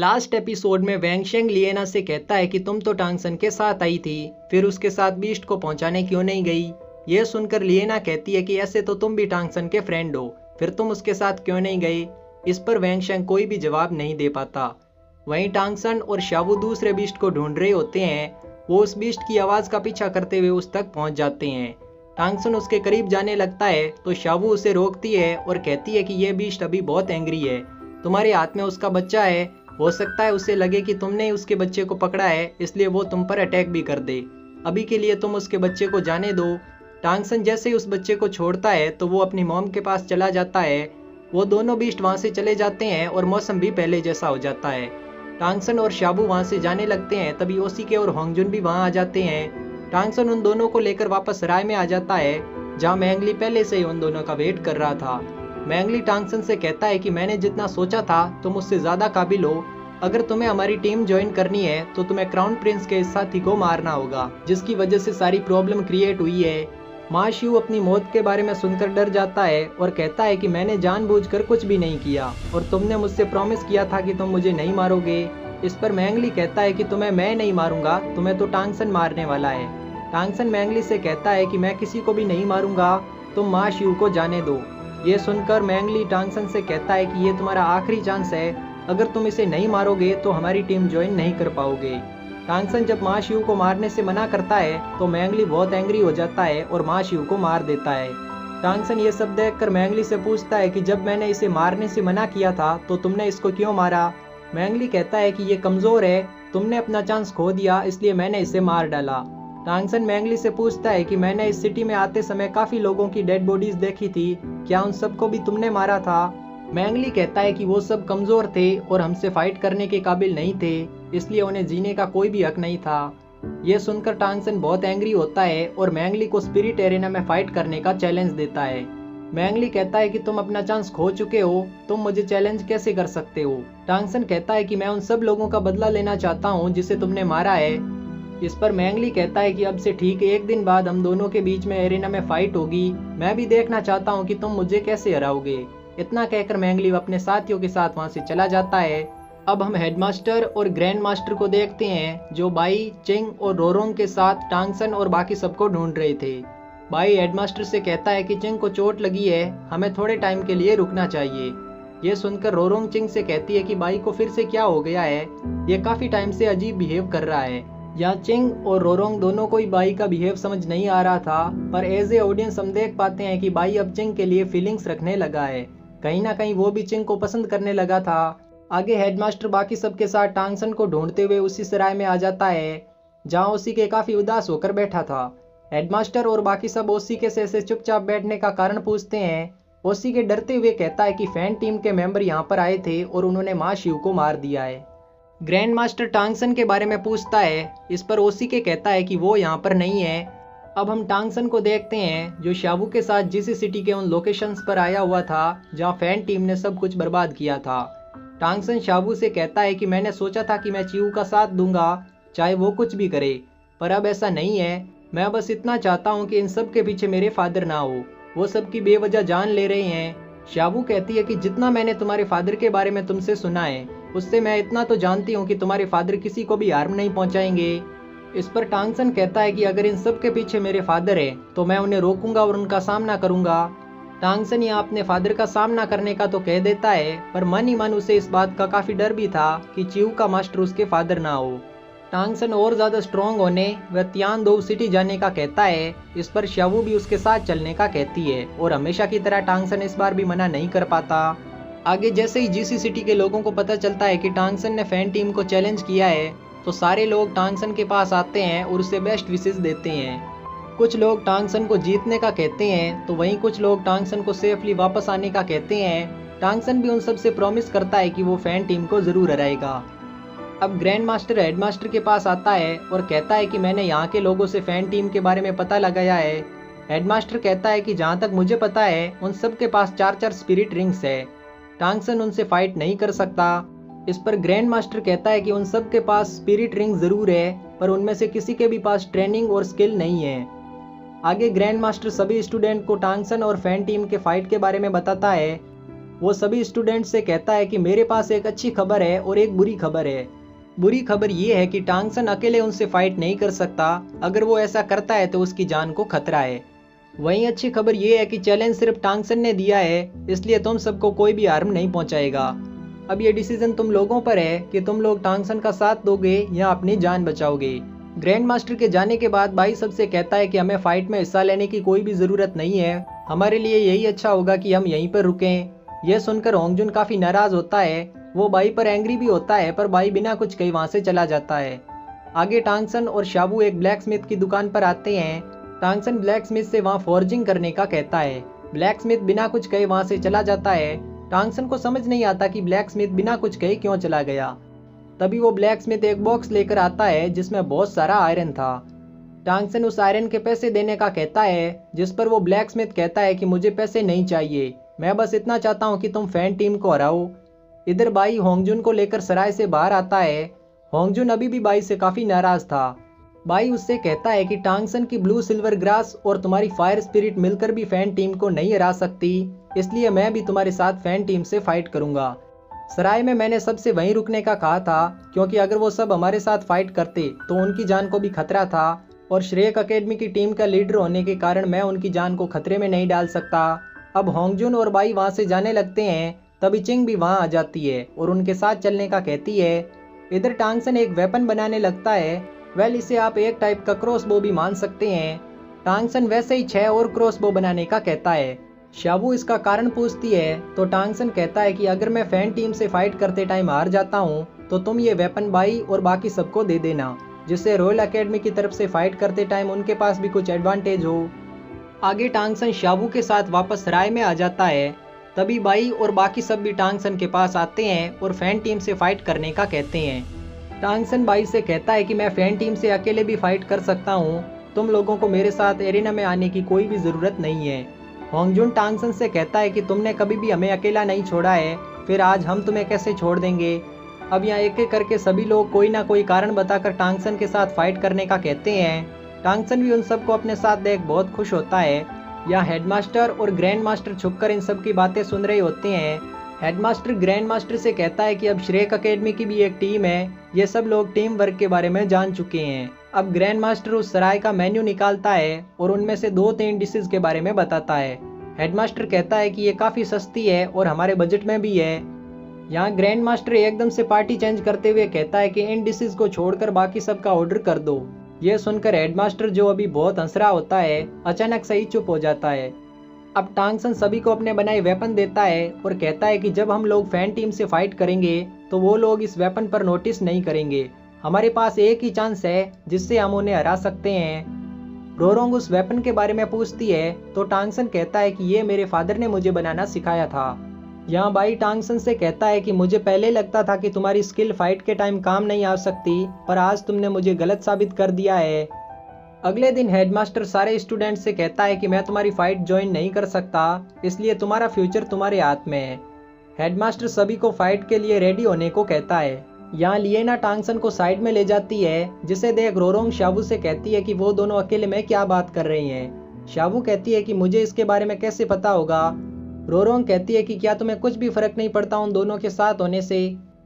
Last episode में वैंगशेंग लिएना से कहता है कि तुम तो टांगसन के साथ आई थी, फिर उसके साथ बीस्ट को पहुंचाने क्यों नहीं गई। यह सुनकर लिएना कहती है कि ऐसे तो तुम भी टांगसन के फ्रेंड हो, फिर तुम उसके साथ क्यों नहीं गई। इस पर वैंगशेंग कोई भी जवाब नहीं दे पाता। वहीं टांगसन और शावू दूसरे बीस्ट को ढूंढ रहे होते हैं। वो उस बीस्ट की आवाज़ का पीछा करते हुए उस तक पहुंच जाते हैं। टांगसन उसके करीब जाने लगता है तो शावू उसे रोकती है और कहती है कि यह बीस्ट अभी बहुत एंग्री है, तुम्हारे हाथ में उसका बच्चा है, हो सकता है उसे लगे कि तुमने उसके बच्चे को पकड़ा है, इसलिए वो तुम पर अटैक भी कर दे। अभी के लिए तुम उसके बच्चे को जाने दो। टांगसन जैसे ही उस बच्चे को छोड़ता है तो वो अपनी मॉम के पास चला जाता है। वो दोनों बीस्ट वहाँ से चले जाते हैं और मौसम भी पहले जैसा हो जाता है। टांगसन और शाबू वहाँ से जाने लगते हैं, तभी ओसीके और होंगजुन भी वहाँ आ जाते हैं। टांगसन उन दोनों को लेकर वापस राय में आ जाता है, जहाँ मैंगली पहले से ही उन दोनों का वेट कर रहा था। मैंगली टांगसन से कहता है कि मैंने जितना सोचा था तुम उससे ज़्यादा काबिल हो। अगर तुम्हें हमारी टीम ज्वाइन करनी है तो तुम्हें क्राउन प्रिंस के साथी को मारना होगा, जिसकी वजह से सारी प्रॉब्लम क्रिएट हुई है। मा शियू अपनी मौत के बारे में सुनकर डर जाता है और कहता है कि मैंने जानबूझकर कुछ भी नहीं किया और तुमने मुझसे प्रॉमिस किया था कि तुम मुझे नहीं मारोगे। इस पर मैंगली कहता है कि तुम्हें मैं नहीं मारूंगा, तुम्हें तो टांगसन मारने वाला है। टांगसन मैंगली से कहता है कि मैं किसी को भी नहीं मारूंगा, तुम मा शियू को जाने दो। ये सुनकर मैंगली टांगसन से कहता है कि ये तुम्हारा आखिरी चांस है, अगर तुम इसे नहीं मारोगे तो हमारी टीम ज्वाइन नहीं कर पाओगे। टांगसन जब मा शियू को मारने से मना करता है तो मैंगली बहुत एंग्री हो जाता है और मा शियू को मार देता है। टांगसन ये सब देखकर मैंगली से पूछता है कि जब मैंने इसे मारने से मना किया था तो तुमने इसको क्यों मारा। मैंगली कहता है कि ये कमज़ोर है, तुमने अपना चांस खो दिया, इसलिए मैंने इसे मार डाला। टांगसन मैंगली से पूछता है कि मैंने इस सिटी में आते समय काफ़ी लोगों की डेड बॉडीज देखी थी, क्या उन सबको भी तुमने मारा था। मैंगली कहता है कि वो सब कमज़ोर थे और हमसे फाइट करने के काबिल नहीं थे, इसलिए उन्हें जीने का कोई भी हक नहीं था। ये सुनकर टांगसन बहुत एंग्री होता है और मैंगली को स्पिरिट एरेना में फाइट करने का चैलेंज देता है। मैंगली कहता है कि तुम अपना चांस खो चुके हो, तुम मुझे चैलेंज कैसे कर सकते हो। टांगसन कहता है कि मैं उन सब लोगों का बदला लेना चाहता हूँ जिसे तुमने मारा है। इस पर मैंगली कहता है कि अब से ठीक 1 दिन बाद हम दोनों के बीच में एरेना में फाइट होगी, मैं भी देखना चाहता हूँ कि तुम मुझे कैसे हराओगे। इतना कहकर मैंगली अपने साथियों के साथ वहाँ से चला जाता है। अब हम हेडमास्टर और ग्रैंड मास्टर को देखते हैं, जो बाई, चिंग और रोरोंग के साथ टांगसन और बाकी सबको ढूंढ रहे थे। बाई हेडमास्टर से कहता है कि चिंग को चोट लगी है, हमें थोड़े टाइम के लिए रुकना चाहिए। ये सुनकर रोरोंग चिंग से कहती है कि बाई को फिर से क्या हो गया है, ये काफ़ी टाइम से अजीब बिहेव कर रहा है। यहाँ चिंग और रोरोंग दोनों को ही बाई का बिहेव समझ नहीं आ रहा था, पर एज ए ऑडियंस हम देख पाते हैं कि बाई अब चिंग के लिए फीलिंग्स रखने लगा है। कहीं ना कहीं वो भी चिंग को पसंद करने लगा था। आगे हेडमास्टर बाकी सबके साथ टांगसन को ढूंढते हुए उसी सराय में आ जाता है, जहाँ ओसी के काफ़ी उदास होकर बैठा था। हेडमास्टर और बाकी सब ओसी के से चुपचाप बैठने का कारण पूछते हैं। ओसी के डरते हुए कहता है कि फैन टीम के मेंबर यहाँ पर आए थे और उन्होंने मा शियू को मार दिया है। ग्रैंड मास्टर टांगसन के बारे में पूछता है, इस पर ओसी के कहता है कि वो यहाँ पर नहीं है। अब हम टांगसन को देखते हैं, जो शाबू के साथ जिस सिटी के उन लोकेशंस पर आया हुआ था जहाँ फैन टीम ने सब कुछ बर्बाद किया था। टांगसन शाबू से कहता है कि मैंने सोचा था कि मैं चियू का साथ दूंगा, चाहे वो कुछ भी करे, पर अब ऐसा नहीं है। मैं बस इतना चाहता हूँ कि इन सब के पीछे मेरे फादर ना हो, वो सबकी बेवजह जान ले रहे हैं। शाबू कहती है कि जितना मैंने तुम्हारे फादर के बारे में तुमसे सुना है, उससे मैं इतना तो जानती हूँ कि तुम्हारे फादर किसी को भी हार्म नहीं पहुँचाएंगे। इस पर टांगसन कहता है कि अगर इन सब के पीछे मेरे फादर है तो मैं उन्हें रोकूंगा और उनका सामना करूंगा। टांगसन यहाँ अपने फादर का सामना करने का तो कह देता है, पर मन ही मन उसे इस बात का काफ़ी डर भी था कि चियू का मास्टर उसके फादर ना हो। टांगसन और ज़्यादा स्ट्रॉन्ग होने व तियानडोउ सिटी जाने का कहता है। इस पर शावू भी उसके साथ चलने का कहती है और हमेशा की तरह टांगसन इस बार भी मना नहीं कर पाता। आगे जैसे ही जीसी सिटी के लोगों को पता चलता है कि टांगसन ने फैन टीम को चैलेंज किया है, तो सारे लोग टांगसन के पास आते हैं और उसे बेस्ट विशेस देते हैं। कुछ लोग टांगसन को जीतने का कहते हैं, तो वहीं कुछ लोग टांगसन को सेफली वापस आने का कहते हैं। टांगसन भी उन सब से प्रॉमिस करता है कि वो फैन टीम को ज़रूर हराएगा। अब ग्रैंड मास्टर हेडमास्टर के पास आता है और कहता है कि मैंने यहाँ के लोगों से फैन टीम के बारे में पता लगाया है। हेडमास्टर कहता है कि जहाँ तक मुझे पता है उन सब के पास 4-4 स्पिरिट रिंग्स है, टांगसन उनसे फाइट नहीं कर सकता। इस पर ग्रैंड मास्टर कहता है कि उन सब के पास स्पिरिट रिंग ज़रूर है, पर उनमें से किसी के भी पास ट्रेनिंग और स्किल नहीं है। आगे ग्रैंड मास्टर सभी स्टूडेंट को टांगसन और फैन टीम के फाइट के बारे में बताता है। वो सभी स्टूडेंट से कहता है कि मेरे पास एक अच्छी खबर है और एक बुरी खबर है। बुरी खबर ये है कि टांगसन अकेले उनसे फाइट नहीं कर सकता, अगर वो ऐसा करता है तो उसकी जान को खतरा है। वहीं अच्छी खबर ये है कि चैलेंज सिर्फ टांगसन ने दिया है, इसलिए तुम सबको कोई भी हार्म नहीं पहुंचाएगा। अब ये डिसीजन तुम लोगों पर है कि तुम लोग टांगसन का साथ दोगे या अपनी जान बचाओगे। ग्रैंड मास्टर के जाने के बाद बाई सबसे कहता है कि हमें फाइट में हिस्सा लेने की कोई भी ज़रूरत नहीं है, हमारे लिए यही अच्छा होगा कि हम यहीं पर रुकें। यह सुनकर होंगजुन काफ़ी नाराज़ होता है, वो बाई पर एंग्री भी होता है, पर बाई बिना कुछ कहे वहाँ से चला जाता है। आगे टांगसन और शाबू एक ब्लैक स्मिथ की दुकान पर आते हैं। टांगसन ब्लैक स्मिथ से वहाँ फॉर्जिंग करने का कहता है। ब्लैक स्मिथ बिना कुछ कहे वहाँ से चला जाता है। टांगसन को समझ नहीं आता कि ब्लैक स्मिथ बिना कुछ कहे क्यों चला गया। तभी वो ब्लैक स्मिथ एक बॉक्स लेकर आता है जिसमें बहुत सारा आयरन था। टांगसन उस आयरन के पैसे देने का कहता है, जिस पर वो ब्लैक स्मिथ कहता है कि मुझे पैसे नहीं चाहिए, मैं बस इतना चाहता हूँ कि तुम फैन टीम को हराओ। इधर बाई होंगजुन को लेकर सराय से बाहर आता है। होंगजुन अभी भी बाई से काफ़ी नाराज़ था। बाई उससे कहता है कि टांगसन की ब्लू सिल्वर ग्रास और तुम्हारी फायर स्पिरिट मिलकर भी फैन टीम को नहीं हरा सकती, इसलिए मैं भी तुम्हारे साथ फैन टीम से फाइट करूंगा। सराय में मैंने सबसे वहीं रुकने का कहा था, क्योंकि अगर वो सब हमारे साथ फाइट करते तो उनकी जान को भी खतरा था, और श्रेयक अकेडमी की टीम का लीडर होने के कारण मैं उनकी जान को खतरे में नहीं डाल सकता। अब होंगजुन और बाई वहाँ से जाने लगते हैं, तभी चिंग भी वहाँ आ जाती है और उनके साथ चलने का कहती है। इधर टांगसन एक वेपन बनाने लगता है। वेल, इसे आप एक टाइप का क्रॉसबो भी मान सकते हैं। टांगसन वैसे ही 6 और क्रॉसबो बनाने का कहता है। शाबू इसका कारण पूछती है तो टांगसन कहता है कि अगर मैं फैन टीम से फाइट करते टाइम हार जाता हूँ तो तुम ये वेपन बाई और बाकी सबको दे देना, जिससे रॉयल एकेडमी की तरफ से फाइट करते टाइम उनके पास भी कुछ एडवांटेज हो। आगे टांगसन शाबू के साथ वापस सराय में आ जाता है। तभी बाई और बाकी सब भी टांगसन के पास आते हैं और फैन टीम से फाइट करने का कहते हैं। टांगसन बाई से कहता है कि मैं फैन टीम से अकेले भी फाइट कर सकता हूँ, तुम लोगों को मेरे साथ एरिना में आने की कोई भी ज़रूरत नहीं है। होंगजुन टांगसन से कहता है कि तुमने कभी भी हमें अकेला नहीं छोड़ा है, फिर आज हम तुम्हें कैसे छोड़ देंगे। अब यहाँ एक एक करके सभी लोग कोई ना कोई कारण बताकर टांगसन के साथ फाइट करने का कहते हैं। टांगसन भी उन सबको अपने साथ देख बहुत खुश होता है। यहाँ हेडमास्टर और ग्रैंड मास्टर छुपकर इन सब की बातें सुन रहे होते हैं। हेडमास्टर ग्रैंड मास्टर से कहता है कि अब श्रेयक अकेडमी की भी एक टीम है, ये सब लोग टीम वर्क के बारे में जान चुके हैं। अब ग्रैंड मास्टर उस सराय का मेन्यू निकालता है और उनमें से 2-3 डिशेस के बारे में बताता है। हेडमास्टर कहता है कि ये काफ़ी सस्ती है और हमारे बजट में भी है। यहाँ ग्रैंड मास्टर एकदम से पार्टी चेंज करते हुए कहता है कि इन डिशेस को छोड़कर बाकी सब का ऑर्डर कर दो। ये सुनकर हेडमास्टर, जो अभी बहुत हंस रहा होता है, अचानक से ही चुप हो जाता है। अब टांगसन सभी को अपने बनाए वेपन देता है और कहता है कि जब हम लोग फैन टीम से फाइट करेंगे तो वो लोग इस वेपन पर नोटिस नहीं करेंगे। हमारे पास एक ही चांस है जिससे हम उन्हें हरा सकते हैं। रोरोंग उस वेपन के बारे में पूछती है तो टांगसन कहता है कि ये मेरे फादर ने मुझे बनाना सिखाया था। यहाँ बाई टांगसन से कहता है कि मुझे पहले लगता था कि तुम्हारी स्किल फाइट के टाइम काम नहीं आ सकती, पर आज तुमने मुझे गलत साबित कर दिया है। अगले दिन हेडमास्टर सारे स्टूडेंट से कहता है कि मैं तुम्हारी फाइट ज्वाइन नहीं कर सकता, इसलिए तुम्हारा फ्यूचर तुम्हारे हाथ में है। हेडमास्टर सभी को फाइट के लिए रेडी होने को कहता है। यहाँ लिएना टांगसन को साइड में ले जाती है, जिसे देख रोरोंग शाबू से कहती है कि वो दोनों अकेले में क्या बात कर रही हैं। शाबू कहती है कि मुझे इसके बारे में कैसे पता होगा। रोरोंग कहती है कि क्या तुम्हें कुछ भी फर्क नहीं पड़ता उन दोनों के साथ होने से।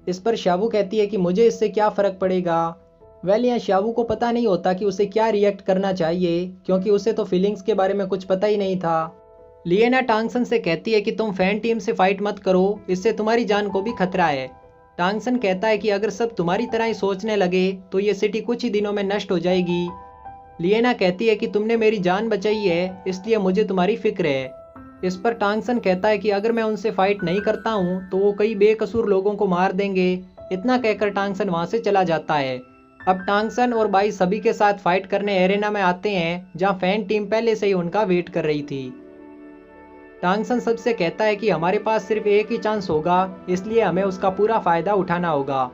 इस पर शाबू कहती है कि मुझे इससे क्या फ़र्क पड़ेगा। वेल, यहाँ शाबू को पता नहीं होता कि उसे क्या रिएक्ट करना चाहिए, क्योंकि उसे तो फीलिंग्स के बारे में कुछ पता ही नहीं था। लिएना टांगसन से कहती है कि तुम फैन टीम से फाइट मत करो, इससे तुम्हारी जान को भी खतरा है। टांगसन कहता है कि अगर सब तुम्हारी तरह ही सोचने लगे तो ये सिटी कुछ ही दिनों में नष्ट हो जाएगी। लिएना कहती है कि तुमने मेरी जान बचाई है, इसलिए मुझे तुम्हारी फिक्र है। इस पर टांगसन कहता है कि अगर मैं उनसे फाइट नहीं करता हूँ तो वो कई बेकसूर लोगों को मार देंगे। इतना कहकर टांगसन वहाँ से चला जाता है। अब टांगसन और बाई सभी के साथ फाइट करने एरेना में आते हैं, जहाँ फैन टीम पहले से ही उनका वेट कर रही थी। टांगसन सबसे कहता है कि हमारे पास सिर्फ एक ही चांस होगा, इसलिए हमें उसका पूरा फायदा उठाना होगा।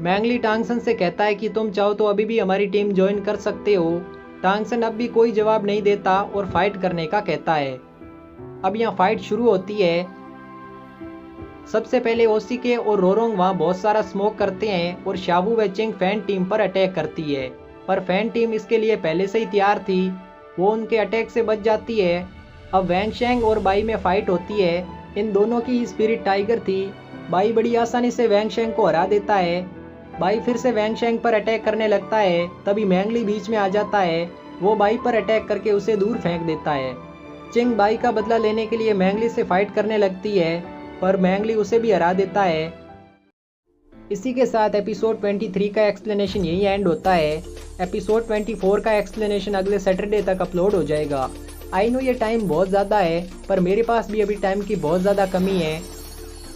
मैंगली टांगसन से कहता है कि तुम चाहो तो अभी भी हमारी टीम ज्वाइन कर सकते हो। टांगसन अब भी कोई जवाब नहीं देता और फाइट करने का कहता है। अब यहाँ फाइट शुरू होती है। सबसे पहले ओसीके और रोरोंग वहाँ बहुत सारा स्मोक करते हैं और शाबू व चिंग फैन टीम पर अटैक करती है, पर फैन टीम इसके लिए पहले से ही तैयार थी। वो उनके अटैक से बच जाती है। अब वैंगशेंग और बाई में फाइट होती है। इन दोनों की स्पिरिट टाइगर थी। बाई बड़ी आसानी से वैंग शेंग को हरा देता है। बाई फिर से वैंग शेंग पर अटैक करने लगता है, तभी मैंगली बीच में आ जाता है। वो बाई पर अटैक करके उसे दूर फेंक देता है। चिंग बाई का बदला लेने के लिए मैंगली से फाइट करने लगती है, पर मैंगली उसे भी हरा देता है। इसी के साथ एपिसोड 23 का एक्सप्लेनेशन यही एंड होता है। एपिसोड 24 का एक्सप्लेनेशन अगले सैटरडे तक अपलोड हो जाएगा। आई नो ये टाइम बहुत ज़्यादा है, पर मेरे पास भी अभी टाइम की बहुत ज़्यादा कमी है।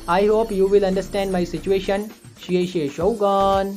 I hope you will understand my situation. शिए शिए शोगन।